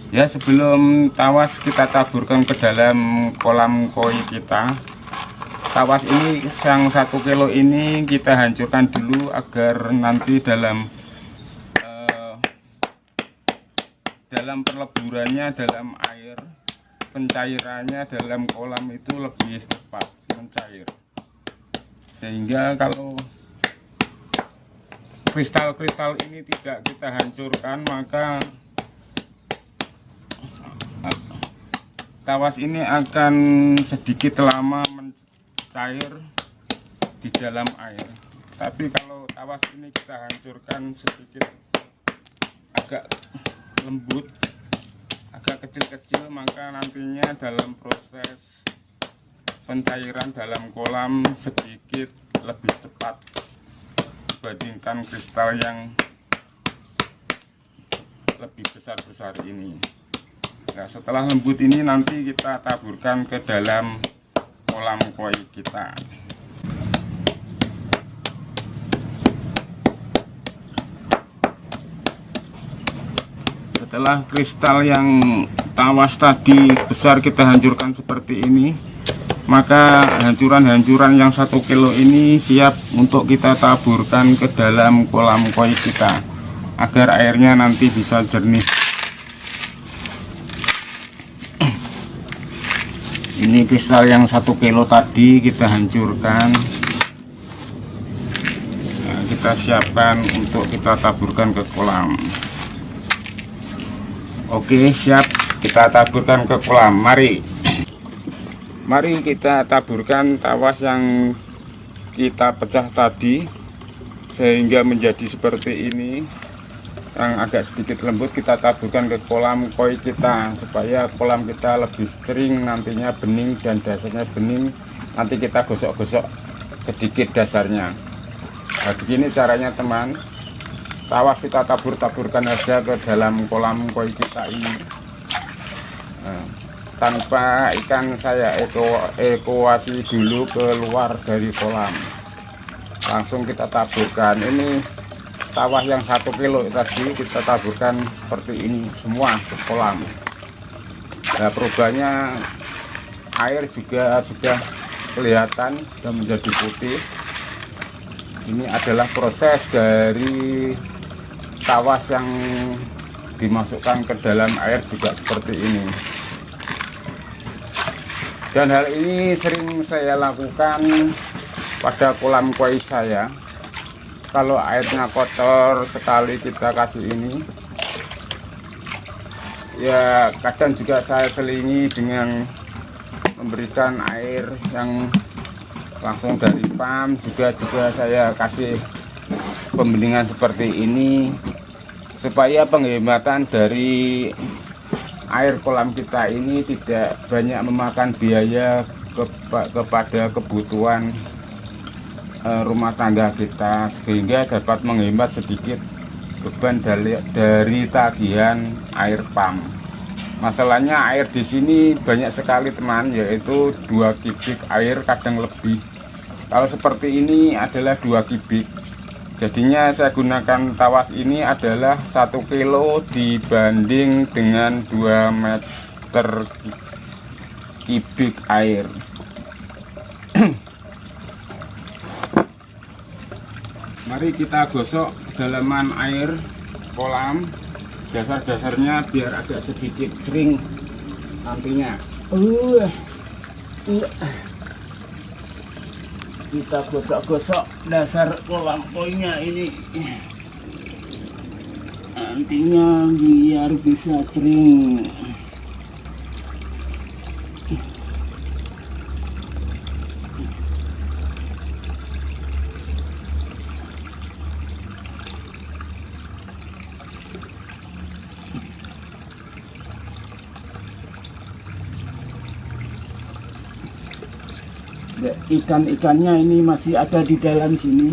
Ya, sebelum tawas kita taburkan ke dalam kolam koi kita. Tawas ini yang 1 kilo ini kita hancurkan dulu agar nanti dalam peleburannya dalam air, pencairannya dalam kolam itu lebih cepat mencair, sehingga kalau kristal-kristal ini tidak kita hancurkan, maka tawas ini akan sedikit lama mencair di dalam air. Tapi kalau tawas ini kita hancurkan sedikit agak lembut, agak kecil-kecil, maka nantinya dalam proses pencairan dalam kolam sedikit lebih cepat dibandingkan kristal yang lebih besar-besar ini. Nah, setelah lembut ini nanti kita taburkan ke dalam kolam koi kita. Setelah kristal yang tawas tadi besar kita hancurkan seperti ini, maka hancuran-hancuran yang 1 kilo ini siap untuk kita taburkan ke dalam kolam koi kita agar airnya nanti bisa jernih. Ini kristal yang 1 kilo tadi kita hancurkan. Nah, kita siapkan untuk kita taburkan ke kolam. Oke, siap, kita taburkan ke kolam. Mari kita taburkan tawas yang kita pecah tadi sehingga menjadi seperti ini, yang agak sedikit lembut. Kita taburkan ke kolam koi kita supaya kolam kita lebih sering nantinya bening dan dasarnya bening. Nanti kita gosok-gosok sedikit dasarnya. Nah, begini caranya teman. Tawas kita taburkan aja ke dalam kolam koi kita ini. Nah, tanpa ikan saya evakuasi dulu keluar dari kolam, langsung kita taburkan. Ini tawas yang 1 kilo tadi kita taburkan seperti ini semua ke kolam. Nah, perubahannya air juga sudah kelihatan, sudah menjadi putih. Ini adalah proses dari tawas yang dimasukkan ke dalam air juga seperti ini. Dan hal ini sering saya lakukan pada kolam koi saya. Kalau airnya kotor sekali kita kasih ini, ya kadang juga saya selingi dengan memberikan air yang langsung dari pam. Juga saya kasih pembeningan seperti ini supaya penghematan dari air kolam kita ini tidak banyak memakan biaya kepada kebutuhan rumah tangga kita, sehingga dapat menghemat sedikit beban dari tagihan air pam. Masalahnya air di sini banyak sekali teman, yaitu 2 kubik air, kadang lebih. Kalau seperti ini adalah 2 kubik. Jadinya saya gunakan tawas ini adalah 1 kilo dibanding dengan 2 meter kubik air. Mari kita gosok kedalaman air kolam, dasar-dasarnya biar agak sedikit sering nantinya. Kita gosok-gosok dasar kolam koinya ini nantinya biar bisa kering. Ikan-ikannya ini masih ada di dalam sini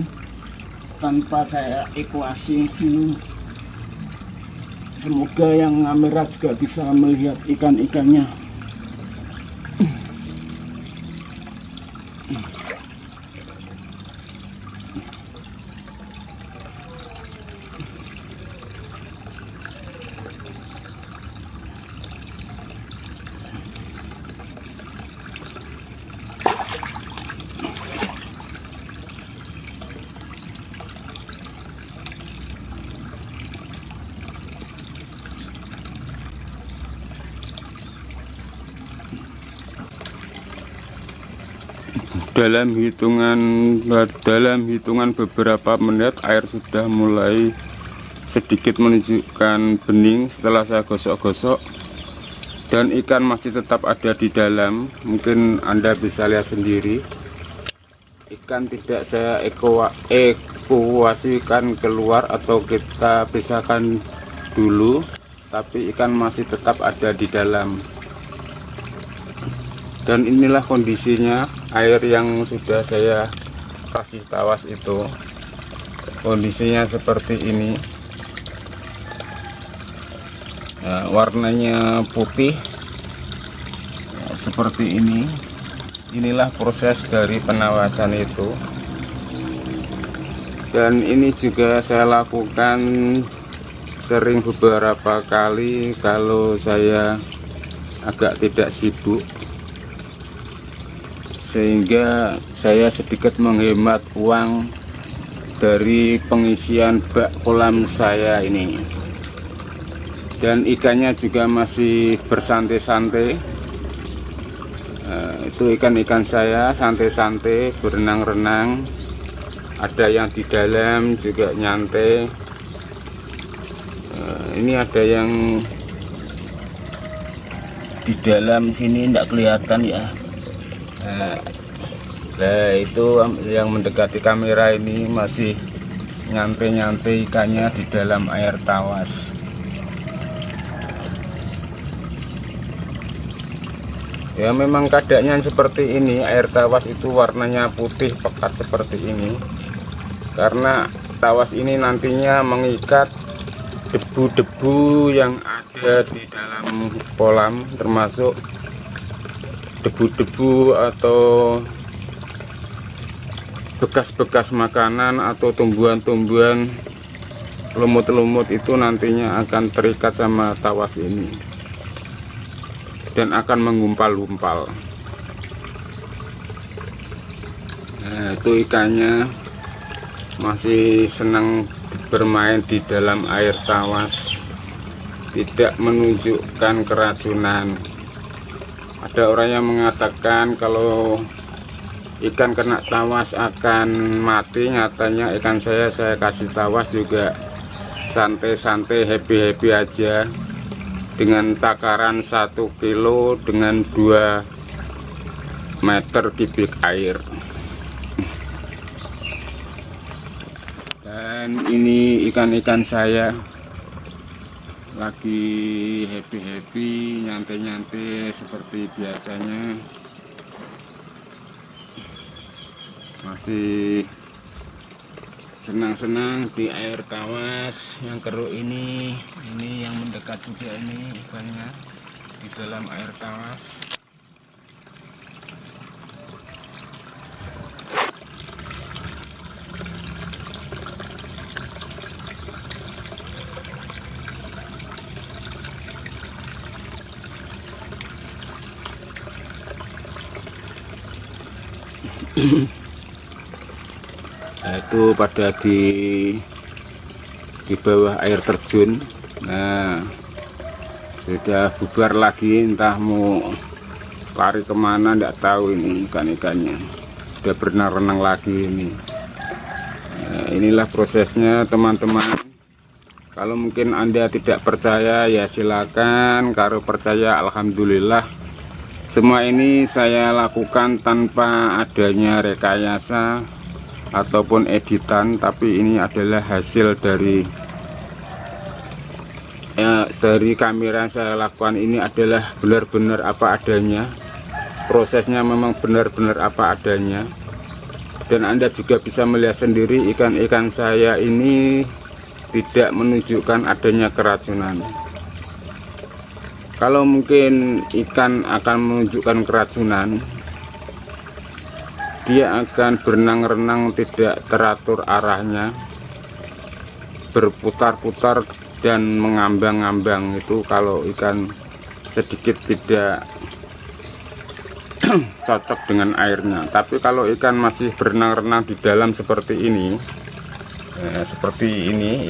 tanpa saya evakuasi dulu. Semoga yang kamera juga bisa melihat ikan-ikannya. dalam hitungan beberapa menit air sudah mulai sedikit menunjukkan bening setelah saya gosok-gosok, dan ikan masih tetap ada di dalam. Mungkin Anda bisa lihat sendiri, ikan tidak saya evakuasikan keluar atau kita pisahkan dulu, tapi ikan masih tetap ada di dalam. Dan inilah kondisinya air yang sudah saya kasih tawas itu, kondisinya seperti ini. Nah, warnanya putih seperti ini. Inilah proses dari penawasan itu, dan ini juga saya lakukan sering beberapa kali kalau saya agak tidak sibuk, sehingga saya sedikit menghemat uang dari pengisian bak kolam saya ini. Dan ikannya juga masih bersantai-santai. Itu ikan-ikan saya santai-santai berenang-renang. Ada yang di dalam juga nyantai. Ini ada yang di dalam sini tidak kelihatan ya. Nah, itu yang mendekati kamera ini masih nyantai-nyantai ikannya di dalam air tawas. Ya, memang keadaannya seperti ini. Air tawas itu warnanya putih pekat seperti ini karena tawas ini nantinya mengikat debu-debu yang ada di dalam kolam, termasuk debu-debu atau bekas-bekas makanan atau tumbuhan-tumbuhan, lumut-lumut itu nantinya akan terikat sama tawas ini dan akan menggumpal-gumpal. Nah, itu ikannya masih senang bermain di dalam air tawas, tidak menunjukkan keracunan. Ada orang yang mengatakan kalau ikan kena tawas akan mati. Nyatanya ikan saya kasih tawas juga santai-santai, happy-happy aja, dengan takaran 1 kilo dengan 2 meter kubik air. Dan ini ikan-ikan saya lagi happy-happy, nyantai-nyantai seperti biasanya. Masih senang-senang di air tawas yang keruh ini yang mendekat juga, ini ikannya di dalam air tawas. Nah, itu pada di bawah air terjun. Nah, sudah bubar lagi, entah mau lari kemana tidak tahu. Ini ikan-ikannya sudah berenang-renang lagi ini. Nah, inilah prosesnya teman-teman. Kalau mungkin Anda tidak percaya ya silakan, kalau percaya alhamdulillah. Semua ini saya lakukan tanpa adanya rekayasa ataupun editan, tapi ini adalah hasil dari kamera yang saya lakukan. Ini adalah benar-benar apa adanya, prosesnya memang benar-benar apa adanya. Dan Anda juga bisa melihat sendiri ikan-ikan saya ini tidak menunjukkan adanya keracunan. Kalau mungkin ikan akan menunjukkan keracunan, dia akan berenang-renang tidak teratur arahnya, berputar-putar dan mengambang-ambang. Itu kalau ikan sedikit tidak cocok dengan airnya. Tapi kalau ikan masih berenang-renang di dalam seperti ini,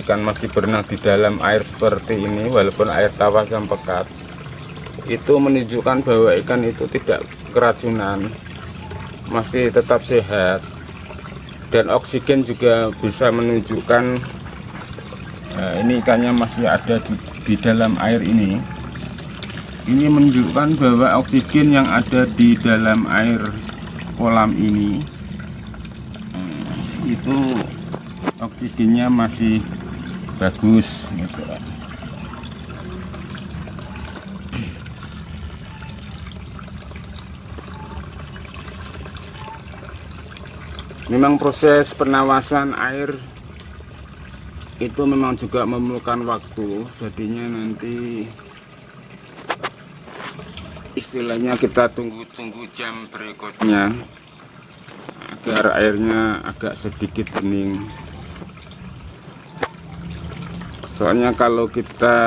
ikan masih berenang di dalam air seperti ini, walaupun air tawas yang pekat, itu menunjukkan bahwa ikan itu tidak keracunan. masih tetap sehat, dan oksigen juga bisa menunjukkan ini ikannya masih ada di dalam air ini. Ini menunjukkan bahwa oksigen yang ada di dalam air kolam ini itu oksigennya masih bagus gitu. Memang proses penawasan air itu memang juga memerlukan waktu, jadinya nanti istilahnya kita tunggu jam berikutnya agar airnya agak sedikit bening. Soalnya kalau kita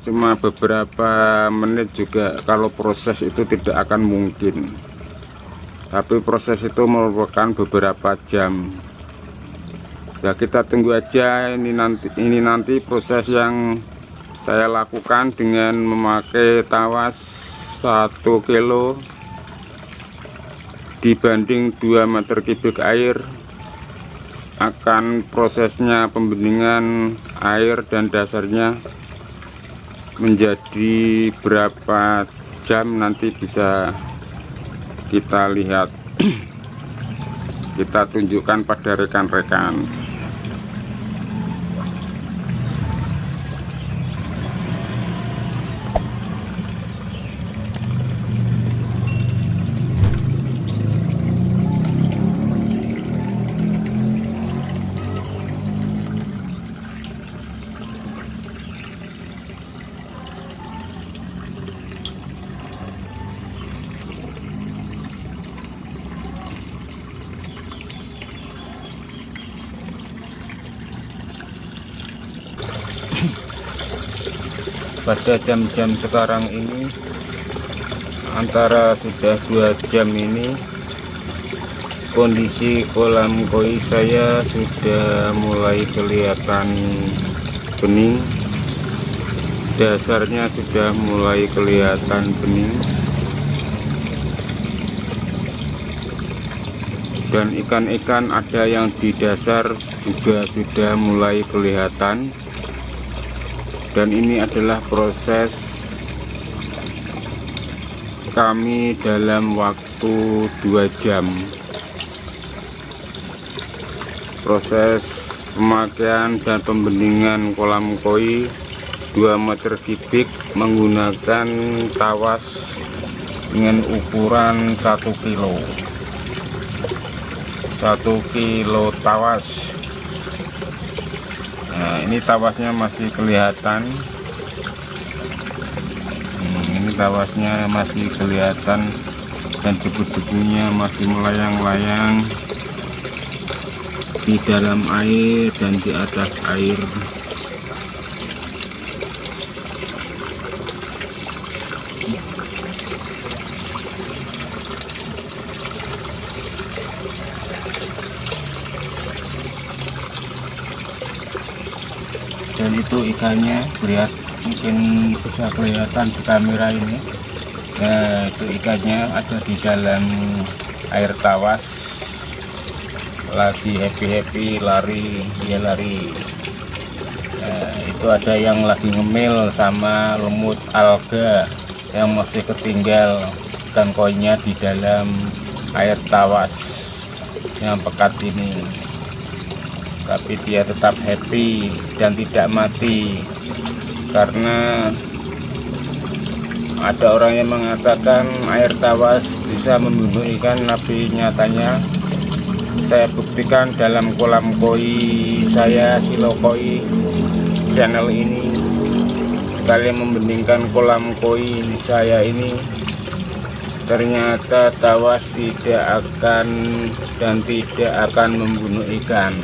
cuma beberapa menit juga, kalau proses itu tidak akan mungkin, tapi proses itu merupakan beberapa jam. Ya kita tunggu aja, ini nanti proses yang saya lakukan dengan memakai tawas 1 kilo dibanding 2 meter kubik air. Akan prosesnya pembeningan air dan dasarnya menjadi berapa jam nanti bisa kita lihat, kita tunjukkan pada rekan-rekan. Pada jam-jam sekarang ini, antara sudah 2 jam ini, kondisi kolam koi saya sudah mulai kelihatan bening, dasarnya sudah mulai kelihatan bening, dan ikan-ikan ada yang di dasar juga sudah mulai kelihatan. Dan ini adalah proses kami dalam waktu 2 jam. Proses pemakaian dan pembeningan kolam koi 2 meter kubik menggunakan tawas dengan ukuran 1 kilo. 1 kilo tawas. Nah, ini tawasnya masih kelihatan. Ini tawasnya masih kelihatan dan debu-debunya masih melayang-layang di dalam air dan di atas air. Dan itu ikannya lihat, mungkin bisa kelihatan di kamera ini. Nah, itu ikannya ada di dalam air tawas, lagi happy lari, dia lari. Nah, itu ada yang lagi ngemil sama lemut alga yang masih ketinggal ikan koinya di dalam air tawas yang pekat ini. Tapi dia tetap happy dan tidak mati, karena ada orang yang mengatakan air tawas bisa membunuh ikan, tapi nyatanya saya buktikan dalam kolam koi saya, Silo Koi channel ini, sekali membeningkan kolam koi saya ini, ternyata tawas tidak akan dan tidak akan membunuh ikan.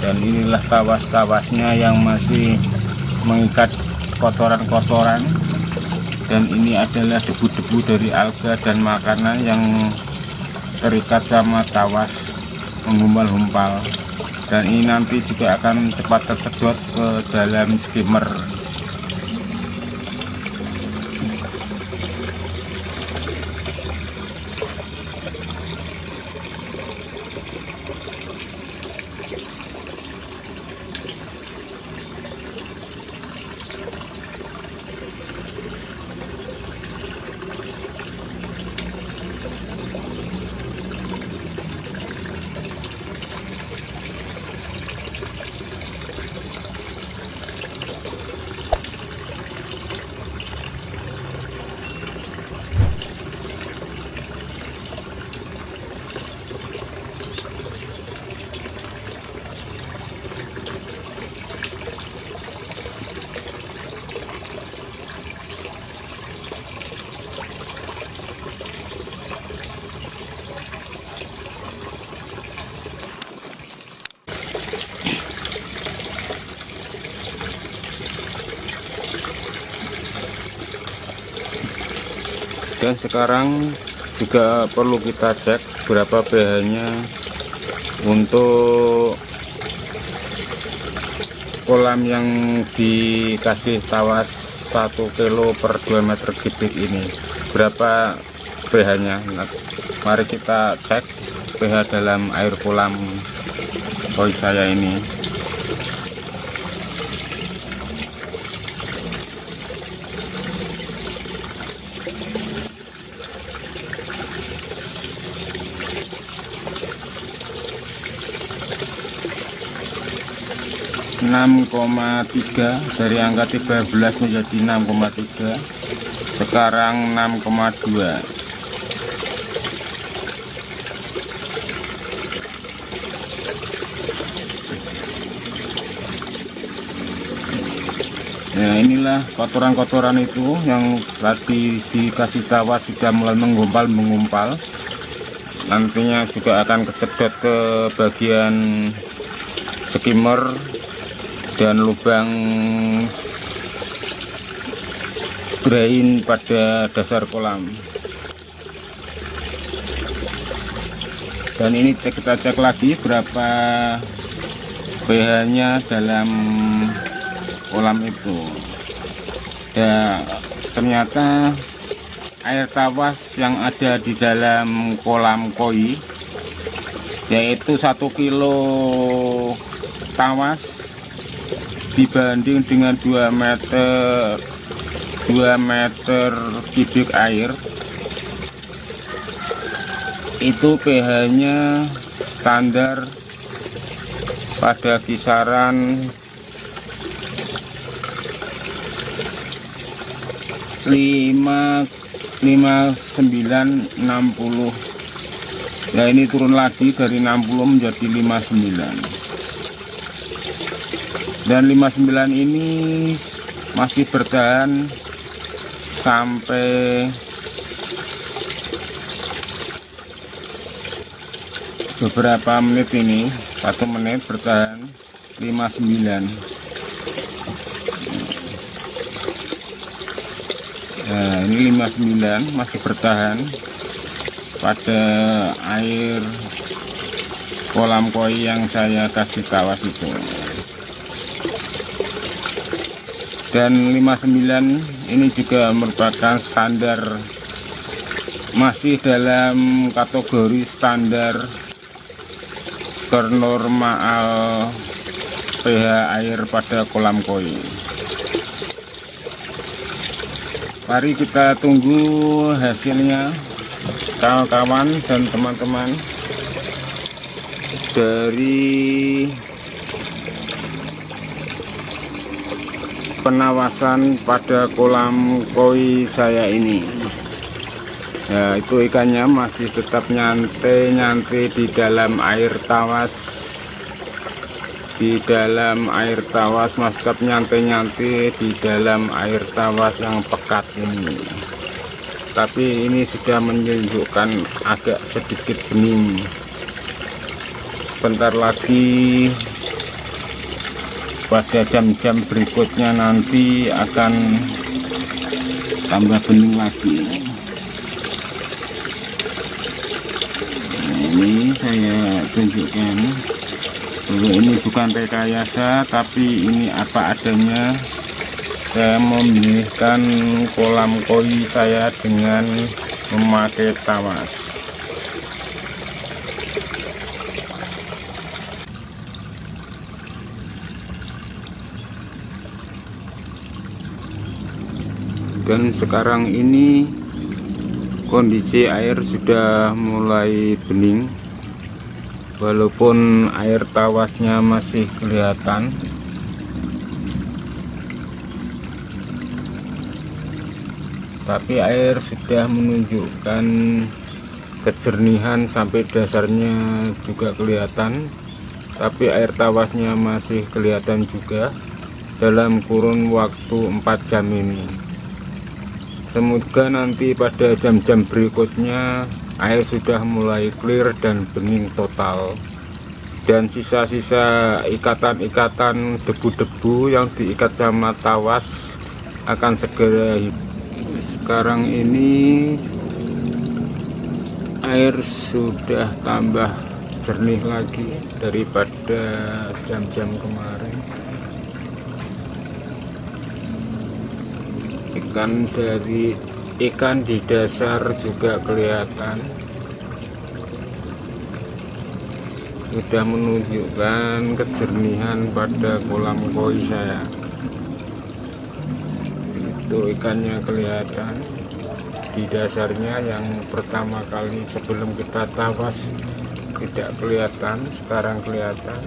Dan inilah tawas-tawasnya yang masih mengikat kotoran-kotoran, dan ini adalah debu-debu dari alga dan makanan yang terikat sama tawas menggumpal-gumpal, dan ini nanti juga akan cepat tersedot ke dalam skimmer. Dan sekarang juga perlu kita cek berapa pH nya untuk kolam yang dikasih tawas 1 kilo per 2 meter kubik ini, berapa pH nya. Nah, mari kita cek pH dalam air kolam koi saya ini. (6,3) dari angka 13 menjadi 6,3, sekarang 6,2. Nah, inilah kotoran-kotoran itu yang tadi dikasih tawas sudah mulai mengumpal. Nantinya juga akan kesedot ke bagian skimmer dan lubang drain pada dasar kolam. Dan ini kita cek lagi berapa pH nya dalam kolam itu. Ya, ternyata air tawas yang ada di dalam kolam koi, yaitu 1 kilo tawas dibanding dengan 2 meter kubik air, itu pH nya standar pada kisaran 59-60. Nah, ini turun lagi dari 60 menjadi 59. Dan 59 ini masih bertahan sampai beberapa menit ini, 1 menit bertahan 59. Nah, ini 59 masih bertahan pada air kolam koi yang saya kasih tawas itu. Dan 59 ini juga merupakan standar, masih dalam kategori standar ternormal pH air pada kolam koi. Mari kita tunggu hasilnya, kawan-kawan dan teman-teman, dari penawasan pada kolam koi saya ini. Ya, itu ikannya masih tetap nyantai di dalam air tawas. Di dalam air tawas masih tetap nyantai di dalam air tawas yang pekat ini. Tapi ini sudah menunjukkan agak sedikit bening. Sebentar lagi pada jam-jam berikutnya nanti akan tambah bening lagi. Nah, ini saya tunjukkan bahwa ini bukan rekayasa, tapi ini apa adanya. Saya memilihkan kolam koi saya dengan memakai tawas. Dan sekarang ini kondisi air sudah mulai bening, walaupun air tawasnya masih kelihatan. Tapi air sudah menunjukkan kejernihan, sampai dasarnya juga kelihatan. Tapi air tawasnya masih kelihatan juga dalam kurun waktu 4 jam ini. Semoga nanti pada jam-jam berikutnya air sudah mulai clear dan bening total, dan sisa-sisa ikatan-ikatan debu-debu yang diikat sama tawas akan segera hilang. Sekarang ini air sudah tambah jernih lagi daripada jam-jam kemarin. Ikan di dasar juga kelihatan, sudah menunjukkan kejernihan pada kolam koi saya. Itu ikannya kelihatan di dasarnya, yang pertama kali sebelum kita tawas tidak kelihatan, sekarang kelihatan.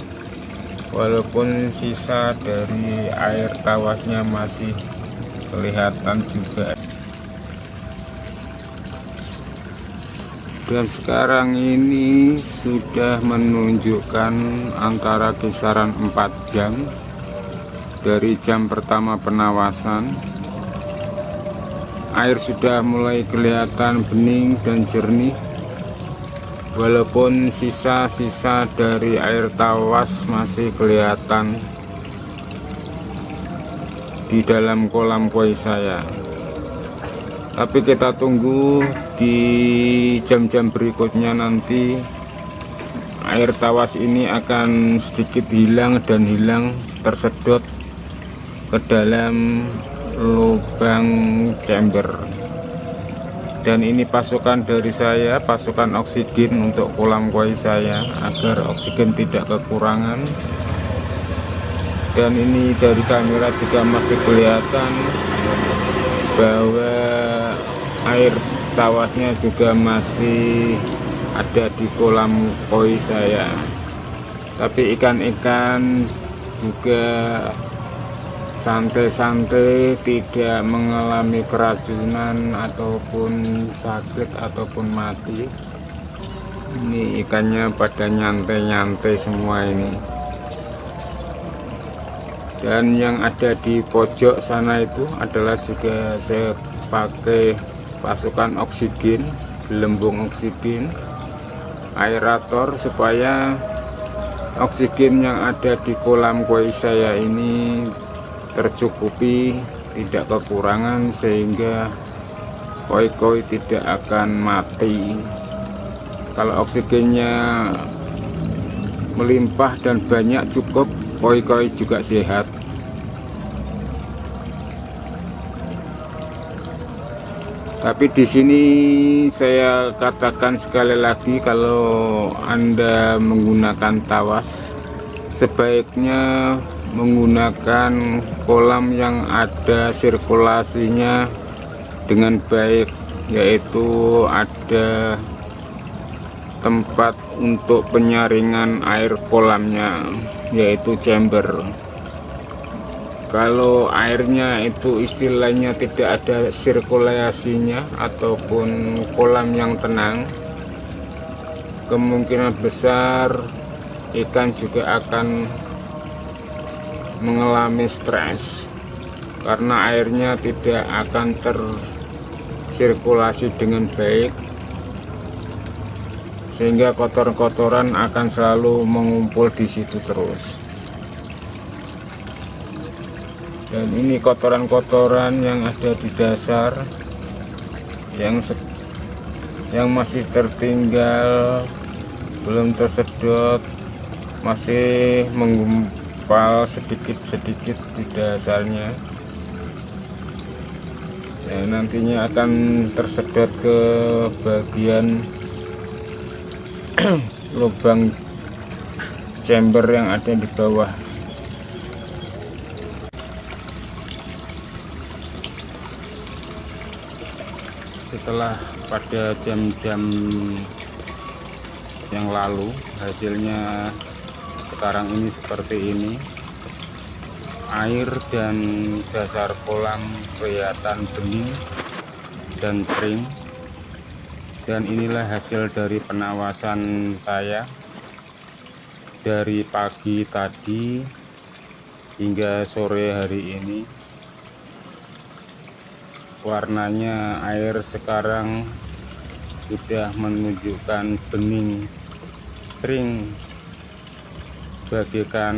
Walaupun sisa dari air tawasnya masih kelihatan juga. Dan sekarang ini sudah menunjukkan antara kisaran 4 jam dari jam pertama penawasan. Air sudah mulai kelihatan bening dan jernih, walaupun sisa-sisa dari air tawas masih kelihatan di dalam kolam koi saya. Tapi kita tunggu di jam-jam berikutnya, nanti air tawas ini akan sedikit hilang dan tersedot ke dalam lubang chamber. Dan ini pasokan dari saya, pasokan oksigen untuk kolam koi saya agar oksigen tidak kekurangan. Dan ini dari kamera juga masih kelihatan bahwa air tawasnya juga masih ada di kolam koi saya. Tapi ikan-ikan juga santai-santai, tidak mengalami keracunan ataupun sakit ataupun mati. Ini ikannya pada nyantai-nyantai semua ini. Dan yang ada di pojok sana itu adalah juga saya pakai pasukan oksigen, gelembung oksigen, aerator, supaya oksigen yang ada di kolam koi saya ini tercukupi, tidak kekurangan, sehingga koi-koi tidak akan mati. Kalau oksigennya melimpah dan banyak cukup, koi-koi juga sehat. Tapi di sini saya katakan sekali lagi, kalau Anda menggunakan tawas, sebaiknya menggunakan kolam yang ada sirkulasinya dengan baik, yaitu ada tempat untuk penyaringan air kolamnya, yaitu chamber. Kalau airnya itu istilahnya tidak ada sirkulasinya ataupun kolam yang tenang, kemungkinan besar ikan juga akan mengalami stres karena airnya tidak akan tersirkulasi dengan baik, sehingga kotoran-kotoran akan selalu mengumpul di situ terus. Dan ini kotoran-kotoran yang ada di dasar yang masih tertinggal, belum tersedot, masih menggumpal sedikit-sedikit di dasarnya. Ya, nantinya akan tersedot ke bagian lubang chamber yang ada di bawah. Setelah pada jam-jam yang lalu, hasilnya sekarang ini seperti ini. Air dan dasar kolam kelihatan bening dan kering. Dan inilah hasil dari penawasan saya dari pagi tadi hingga sore hari ini. Warnanya air sekarang sudah menunjukkan bening kering, bagaikan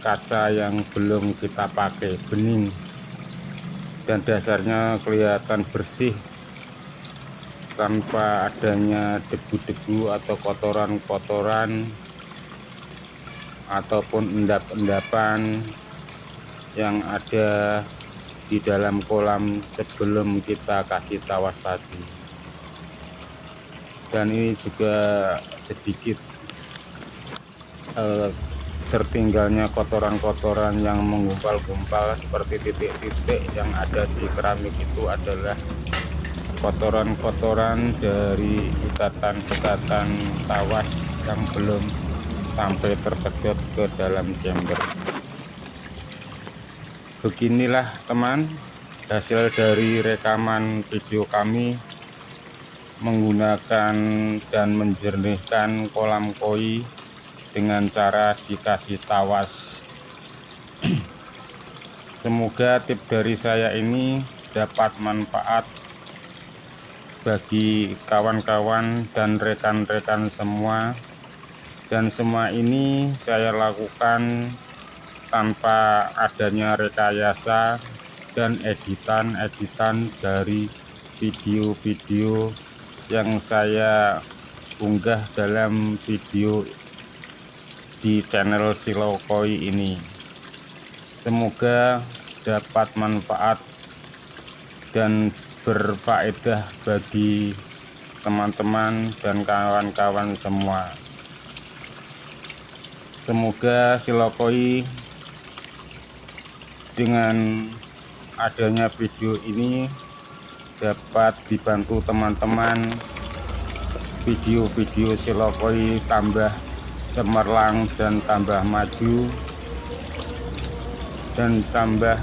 kaca yang belum kita pakai, bening, dan dasarnya kelihatan bersih. tanpa adanya debu-debu atau kotoran-kotoran ataupun endap-endapan yang ada di dalam kolam sebelum kita kasih tawas tadi. Dan ini juga sedikit tertinggalnya kotoran-kotoran yang menggumpal-gumpal seperti titik-titik yang ada di keramik itu adalah kotoran-kotoran dari ikatan-ikatan tawas yang belum sampai tersedot ke dalam chamber. Beginilah teman, hasil dari rekaman video kami menggunakan dan menjernihkan kolam koi dengan cara dikasih tawas. Semoga tips dari saya ini dapat manfaat bagi kawan-kawan dan rekan-rekan semua, dan semua ini saya lakukan tanpa adanya rekayasa dan editan dari video-video yang saya unggah dalam video di channel Silau Koi ini. Semoga dapat manfaat dan berfaedah bagi teman-teman dan kawan-kawan semua. Semoga Silau Koi dengan adanya video ini dapat dibantu teman-teman, video-video Silau Koi tambah cemerlang dan tambah maju dan tambah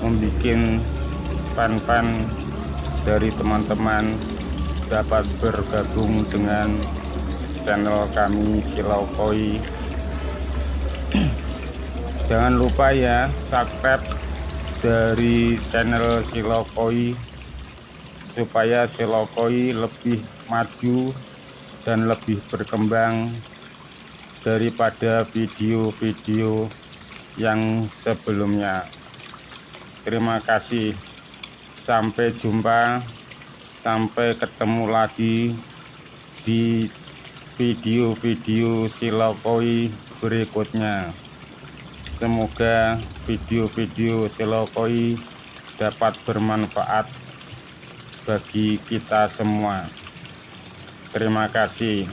membuat fan-fan dari teman-teman dapat bergabung dengan channel kami Silau Koi. Jangan lupa ya, subscribe dari channel Silau Koi supaya Silau Koi lebih maju dan lebih berkembang daripada video-video yang sebelumnya. Terima kasih, sampai jumpa, sampai ketemu lagi di video-video Silau Koi berikutnya. Semoga video-video Silau Koi dapat bermanfaat bagi kita semua. Terima kasih.